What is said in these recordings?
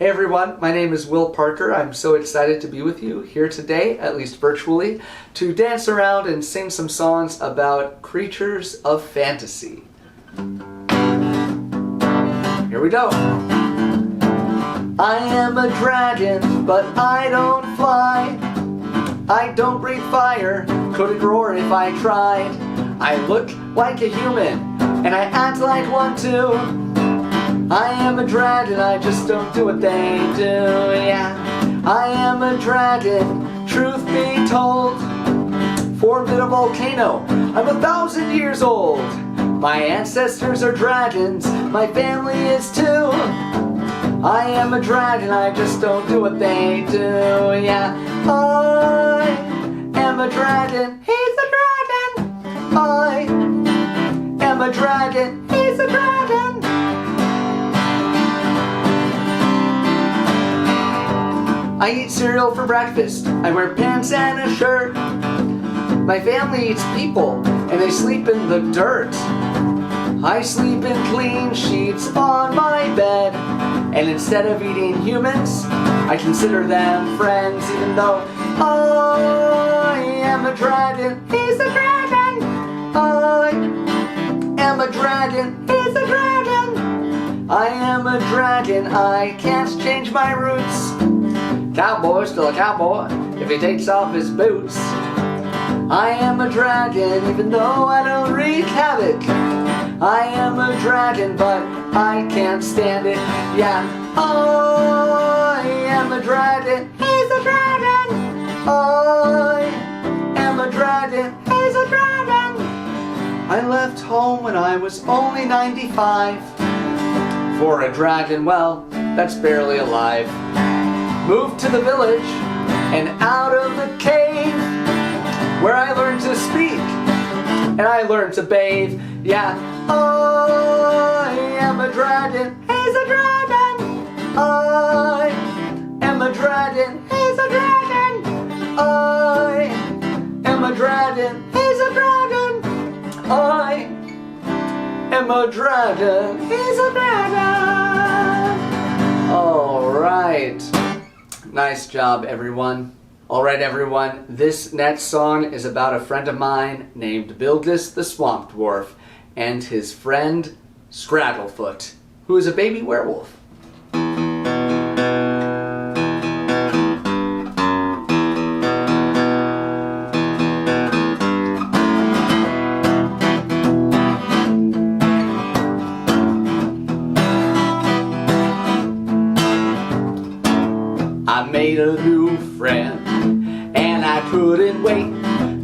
Hey everyone, my name is Will Parker. I'm so excited to be with you here today, at least virtually, to dance around and sing some songs about creatures of fantasy. Here we go. I am a dragon, but I don't fly. I don't breathe fire, couldn't roar if I tried. I look like a human, and I act like one too. I am a dragon, I just don't do what they do, yeah. I am a dragon, truth be told. Formed in a volcano, I'm 1,000 years old. My ancestors are dragons, my family is too. I am a dragon, I just don't do what they do, yeah. I am a dragon, he's a dragon. I am a dragon, he's a dragon. I eat cereal for breakfast, I wear pants and a shirt. My family eats people, and they sleep in the dirt. I sleep in clean sheets on my bed, and instead of eating humans, I consider them friends, even though I am a dragon, he's a dragon. I am a dragon, he's a dragon. I am a dragon, I can't change my roots. Cowboy's still a cowboy if he takes off his boots. I am a dragon even though I don't wreak havoc. I am a dragon but I can't stand it, yeah. I am a dragon, he's a dragon. I am a dragon, he's a dragon. I left home when I was only 95. For a dragon, well, that's barely alive. Moved to the village and out of the cave, where I learned to speak and I learned to bathe, yeah. I am a dragon, he's a dragon. I am a dragon, he's a dragon. I am a dragon, he's a dragon. I am a dragon, he's a dragon. All right. Nice job, everyone. Alright, everyone, this next song is about a friend of mine named Bilgus the Swamp Dwarf and his friend Scragglefoot, who is a baby werewolf. I made a new friend, and I couldn't wait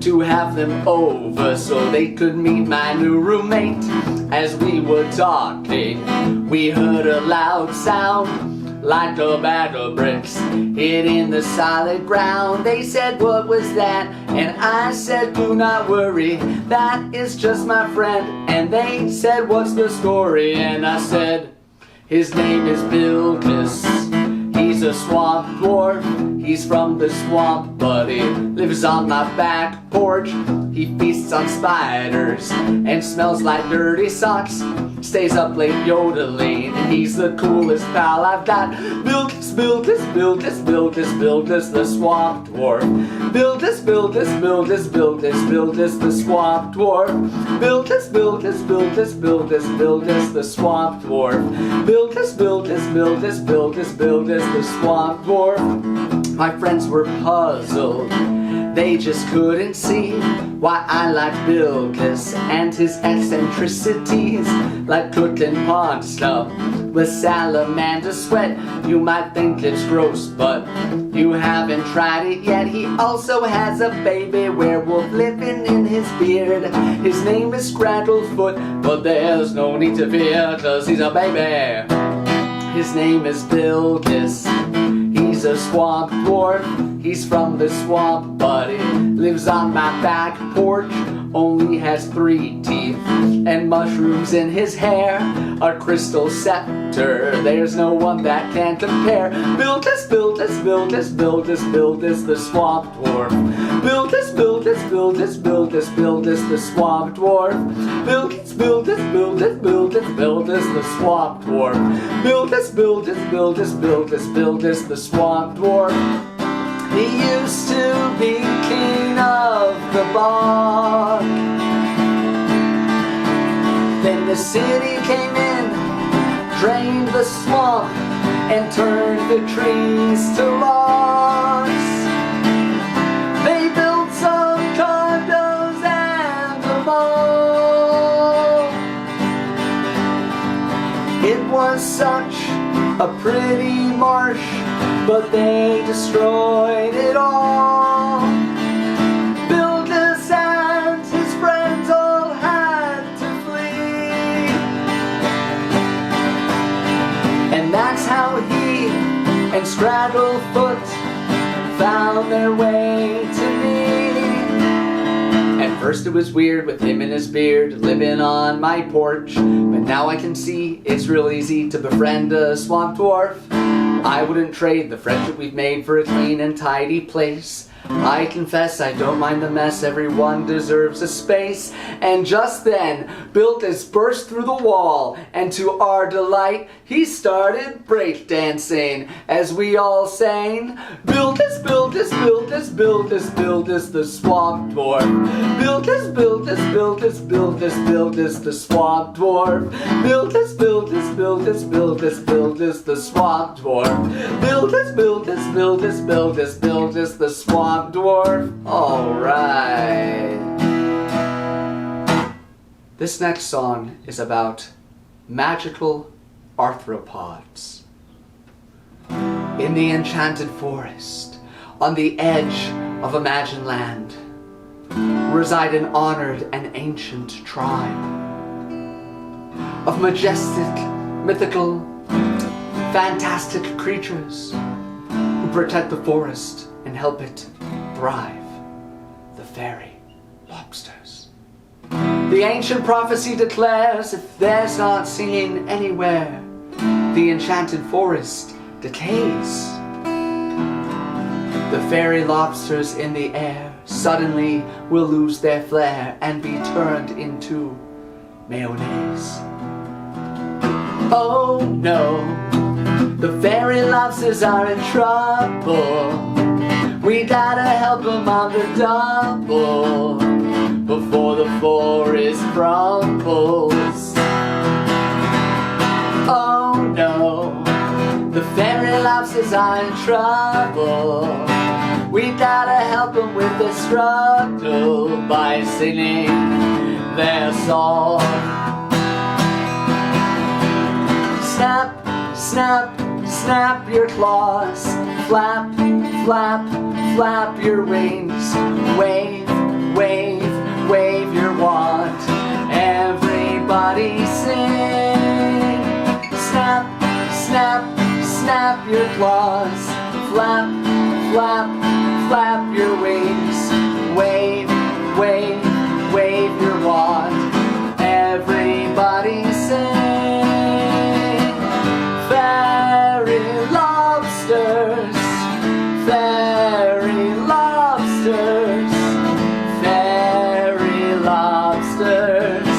to have them over so they could meet my new roommate. As we were talking, we heard a loud sound, like a bag of bricks hitting the solid ground. They said, "What was that?" And I said, "Do not worry, that is just my friend." And they said, "What's the story?" And I said, "His name is Bilgus. He's a swamp dwarf, he's from the swamp, but he lives on my back porch. He feasts on spiders and smells like dirty socks. Stays up late yodeling, and he's the coolest pal I've got. Bilgus, Bilgus, Bilgus, Bilgus, Bilgus the swamp dwarf. Bilgus, Bilgus, Bilgus, Bilgus, Bilgus the swamp dwarf. Bilgus, Bilgus, Bilgus, Bilgus, Bilgus the swamp dwarf. Bilgus, Bilgus, Bilgus, Bilgus, Bilgus the swamp dwarf." My friends were puzzled, they just couldn't see why I liked Bilgus and his eccentricities, like cooking pond stuff with salamander sweat. You might think it's gross, but you haven't tried it yet. He also has a baby werewolf living in his beard. His name is Scragglefoot, but there's no need to fear, 'cause he's a baby. His name is Bilgus. He's a swamp dwarf, he's from the swamp, but he lives on my back porch. Only has 3 teeth and mushrooms in his hair, a crystal scepter, there's no one that can compare. Bilgus, Bilgus, Bilgus, Bilgus, Bilgus the swamp dwarf. Build this, build this, build this, build this, build this, the swamp dwarf. Build this, build this, build this, build this, build this, the swamp dwarf. Build this, build this, build this, build this, build this, the swamp dwarf. He used to be king of the bog. Then the city came in, drained the swamp, and turned the trees to logs. They built some condos and a mall. It was such a pretty marsh, but they destroyed it all. Bildus and his friends all had to flee. And that's how he and Stragglefoot found their way to me. At first it was weird with him and his beard living on my porch, but now I can see it's real easy to befriend a swamp dwarf. I wouldn't trade the friendship we've made for a clean and tidy place. I confess I don't mind the mess, everyone deserves a space. And just then, Bildus burst through the wall, and to our delight, he started breakdancing as we all sang, Bildus, Bildus, Bildus, Bildus, Bildus, the swamp dwarf. Bildus, Bildus, Bildus, Bildus, Bildus, the swamp dwarf. Bildus, Bildus, Bildus, Bildus, Bildus, the swamp dwarf. Bildus, Bildus, Bildus, Bildus, Bildus, the swamp dwarf. All right. This next song is about magical arthropods. In the enchanted forest, on the edge of Imagined Land, reside an honored and ancient tribe of majestic, mythical, fantastic creatures who protect the forest and help it thrive, the Fairy Lobsters. The ancient prophecy declares if there's not singing anywhere, the enchanted forest decays. The fairy lobsters in the air suddenly will lose their flair and be turned into mayonnaise. Oh no, the fairy lobsters are in trouble. We gotta help them on the double before the forest crumbles. Oh no, the fairy lobsters are in trouble. We gotta help them with their struggle by singing their song. Snap, snap, snap your claws. Flap, flap, flap your wings. Wave, wave, wave your wand. Everybody sing. Snap, snap, snap your claws. Flap, flap, flap your wings. Wave, wave, wave your wand. Everybody sing. Fairy lobsters, fairy lobsters, fairy lobsters,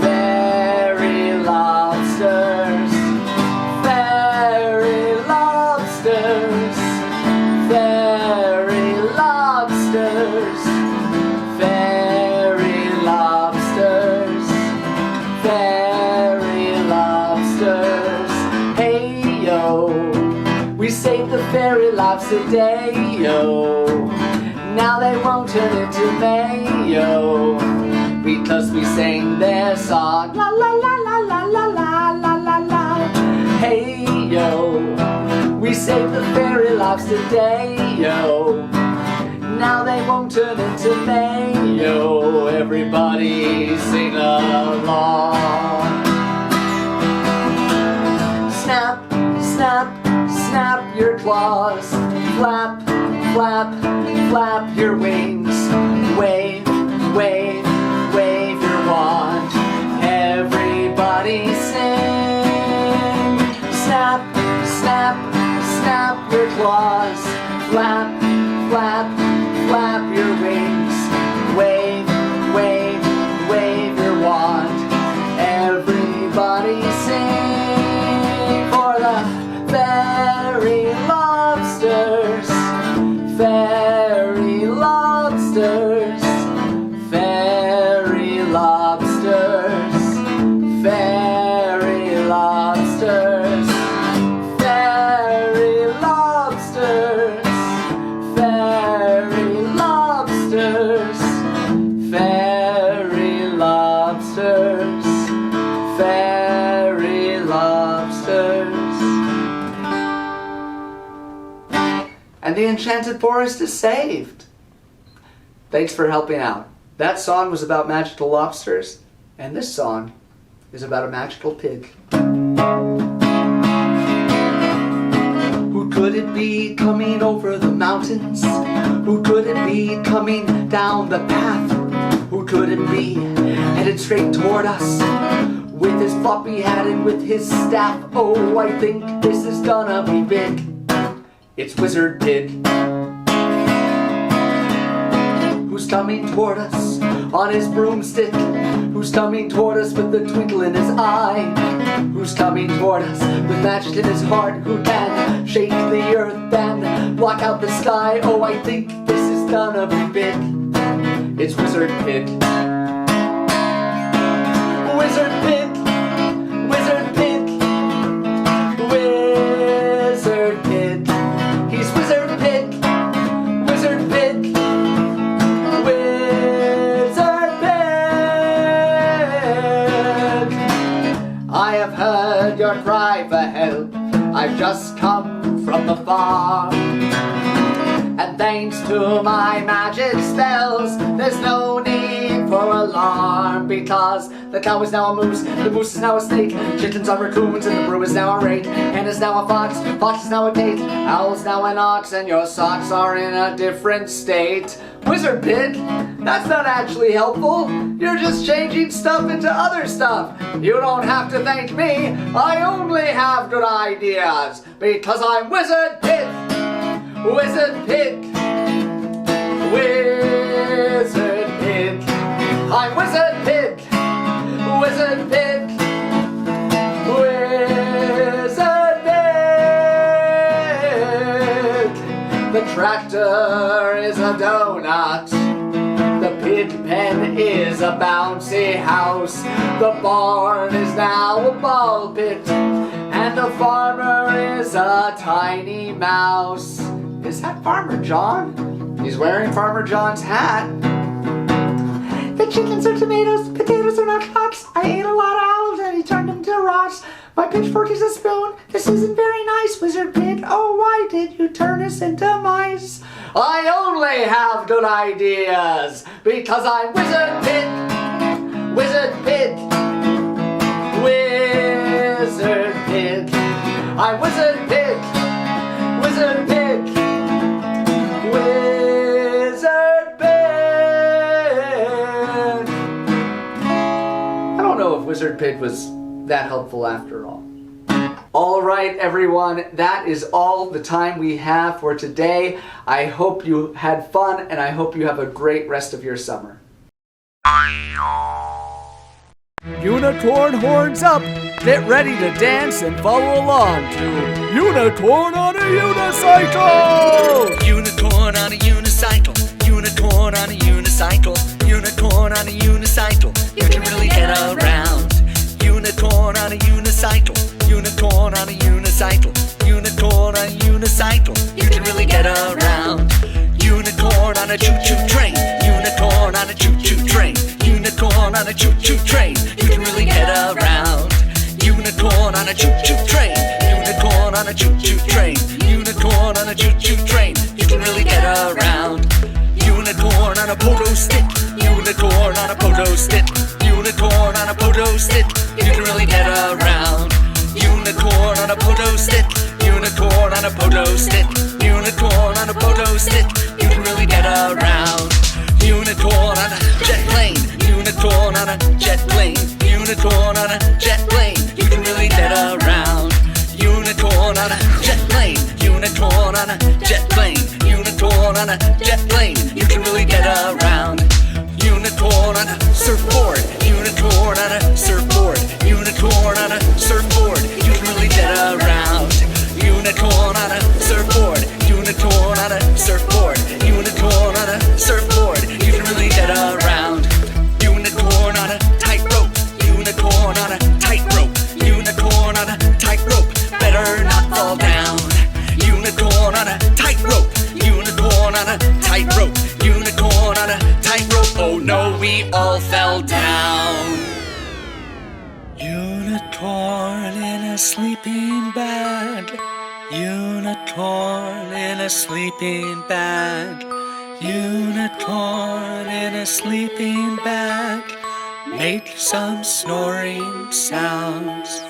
fairy lobsters, fairy lobsters, fairy lobsters, fairy lobsters, fairy lobsters. Hey yo, we saved the fairy lobster day yo. Now they won't turn into mayo because we sang their song. La la la la la la la la la la. Hey yo, we saved the fairy lobster day yo. Now they won't turn into mayo. Everybody sing along. Snap, snap, snap your claws. Flap, flap, flap your wings. Wave, wave, wave your wand. Everybody sing. Snap, snap, snap your claws. Flap, flap, flap your wings. Wave, wave, wave your wand. Everybody sing for the fairy lobsters. Fairy lobsters. Fairy lobsters. Fairy lobsters. Fairy lobsters. Fairy lobsters. Fairy lobsters. Fairy lobsters. And the enchanted forest is saved. Thanks for helping out. That song was about magical lobsters, and this song is about a magical pig. Who could it be coming over the mountains? Who could it be coming down the path? Who could it be headed straight toward us with his floppy hat and with his staff? Oh, I think this is gonna be big. It's Wizard Pig. Who's coming toward us on his broomstick? Who's coming toward us with the twinkle in his eye? Who's coming toward us with magic in his heart? Who can shake the earth and block out the sky? Oh, I think this is gonna be big. It's Wizard Pig. Wizard Pig. Wizard Pig. Wizard Pig. He's Wizard Pig. Wizard Pig. Wizard Pig. I have heard your cry for help. I've just come from the farm. And thanks to my magic spells, there's no need for alarm. Because the cow is now a moose, the moose is now a snake, chickens are raccoons, and the brew is now a rake, hen is now a fox is now a date, owl's now an ox, and your socks are in a different state. Wizard Pig, that's not actually helpful. You're just changing stuff into other stuff. You don't have to thank me. I only have good ideas, because I'm Wizard Pig. Wizard Pig. Wizard Pig. I'm Wizard Pig. Wizard Pig. Wizard Pig. The tractor is a donut. The pig pen is a bouncy house. The barn is now a ball pit. And the farmer is a tiny mouse. Is that Farmer John? He's wearing Farmer John's hat. The chickens are tomatoes, potatoes are not rocks. I ate a lot of olives and he turned them to rocks. My pitchfork is a spoon. This isn't very nice, Wizard Pig. Oh, why did you turn us into mice? I only have good ideas, because I'm Wizard Pig. Wizard Pig. Wizard Pig. I'm Wizard Pig. Wizard Pig. Wizard Pig. I don't know if Wizard Pig was that helpful after all. All right, everyone, that is all the time we have for today. I hope you had fun, and I hope you have a great rest of your summer. Unicorn horns up! Get ready to dance and follow along to Unicorn on a Unicycle! Unicorn on a unicycle, unicorn on a unicycle, unicorn on a unicycle, you can really get around. Unicorn on a unicycle, unicorn on a unicycle, unicorn on a unicycle, you can really get around. Unicorn on a choo-choo train, unicorn on a choo-choo train, unicorn on a choo-choo train, you can really get around. Unicorn on a choo-choo train, unicorn on a choo-choo train, unicorn on a choo-choo train, you can really get around. Unicorn on a pogo stick, unicorn on a pogo stick, unicorn on a pogo stick, you can really get around. Unicorn on a pogo stick, unicorn on a pogo stick, unicorn on a pogo stick, you can really get around. Unicorn on a jet plane, unicorn on a jet plane, unicorn on a jet plane, you can really get around. Unicorn on a jet plane, unicorn on a jet plane, unicorn on a jet plane, you fell down. Unicorn in a sleeping bag. Unicorn in a sleeping bag. Unicorn in a sleeping bag. Make some snoring sounds.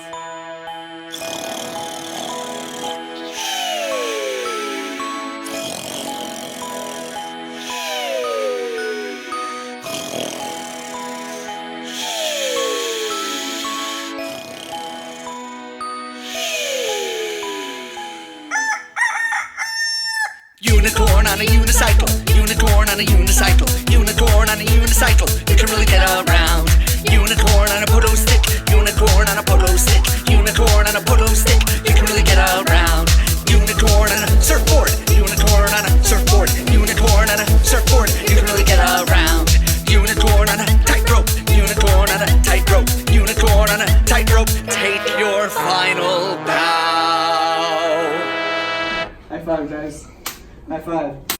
Unicorn on a unicycle, unicorn on a unicycle, unicorn on a unicycle, you can really get around. Unicorn on a pogo stick, unicorn on a pogo stick, unicorn on a pogo stick, you can really get around. Unicorn on a surfboard, unicorn on a surfboard, unicorn on a surfboard, you can really get around. Unicorn on a tightrope, unicorn on a tightrope, unicorn on a tightrope, take your final bow. High five, guys. High five.